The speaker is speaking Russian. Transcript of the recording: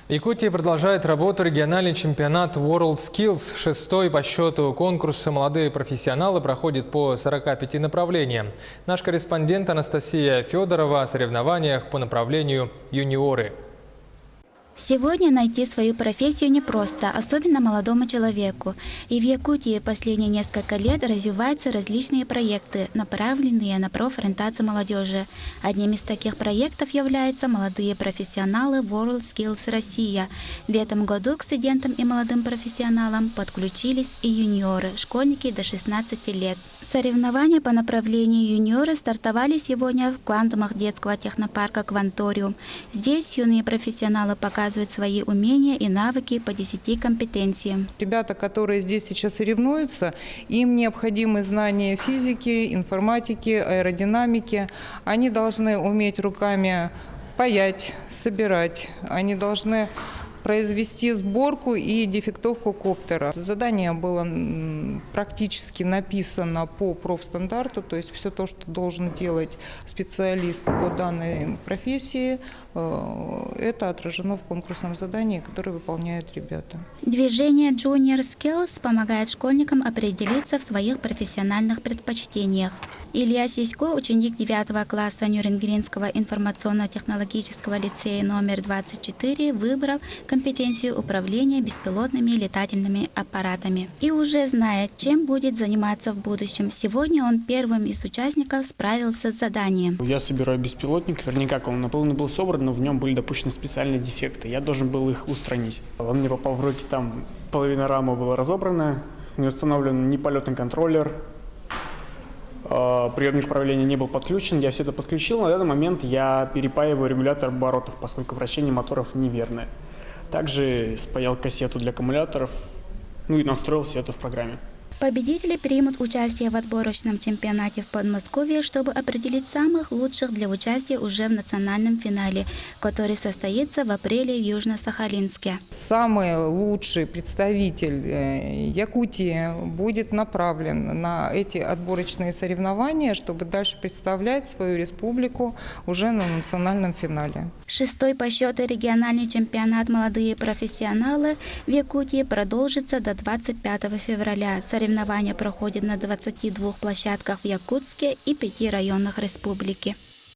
В Якутии продолжает работу региональный чемпионат WorldSkills. 6-й по счету конкурс «Молодые профессионалы» проходит по 45 направлениям. Наш корреспондент Анастасия Федорова о соревнованиях по направлению «Юниоры». Сегодня найти свою профессию непросто, особенно молодому человеку. И в Якутии последние несколько лет развиваются различные проекты, направленные на профориентацию молодежи. Одним из таких проектов являются «Молодые профессионалы WorldSkills Россия». В этом году к студентам и молодым профессионалам подключились и юниоры, школьники до 16 лет. Соревнования по направлению юниоры стартовали сегодня в квантумах детского технопарка «Кванториум». Здесь юные профессионалы показывают свои умения и навыки по 10 компетенциям. Ребята, которые здесь сейчас соревнуются, им необходимы знания физики, информатики, аэродинамики. Они должны уметь руками паять, собирать. Они должны произвести сборку и дефектовку коптера. Задание было практически написано по профстандарту, то есть все то, что должен делать специалист по данной профессии, это отражено в конкурсном задании, которое выполняют ребята. Движение Junior Skills помогает школьникам определиться в своих профессиональных предпочтениях. Илья Сисько, ученик 9 класса Нюрнгринского информационно-технологического лицея номер 24, выбрал компетенцию управления беспилотными летательными аппаратами. И уже знает, чем будет заниматься в будущем. Сегодня он первым из участников справился с заданием. Я собираю беспилотник, вернее как он наполовину был собран, но в нем были допущены специальные дефекты. Я должен был их устранить. Он мне попал в руки, там половина рамы была разобрана, не установлен ни полетный контроллер, приемник управления не был подключен, я все это подключил. На данный момент я перепаиваю регулятор оборотов, поскольку вращение моторов неверное. Также спаял кассету для аккумуляторов, и настроил все это в программе. Победители примут участие в отборочном чемпионате в Подмосковье, чтобы определить самых лучших для участия уже в национальном финале, который состоится в апреле в Южно-Сахалинске. Самый лучший представитель Якутии будет направлен на эти отборочные соревнования, чтобы дальше представлять свою республику уже на национальном финале. 6-й по счету региональный чемпионат «Молодые профессионалы» в Якутии продолжится до 25 февраля. Соревнования проходят на 22 площадках в Якутске и 5 районах республики.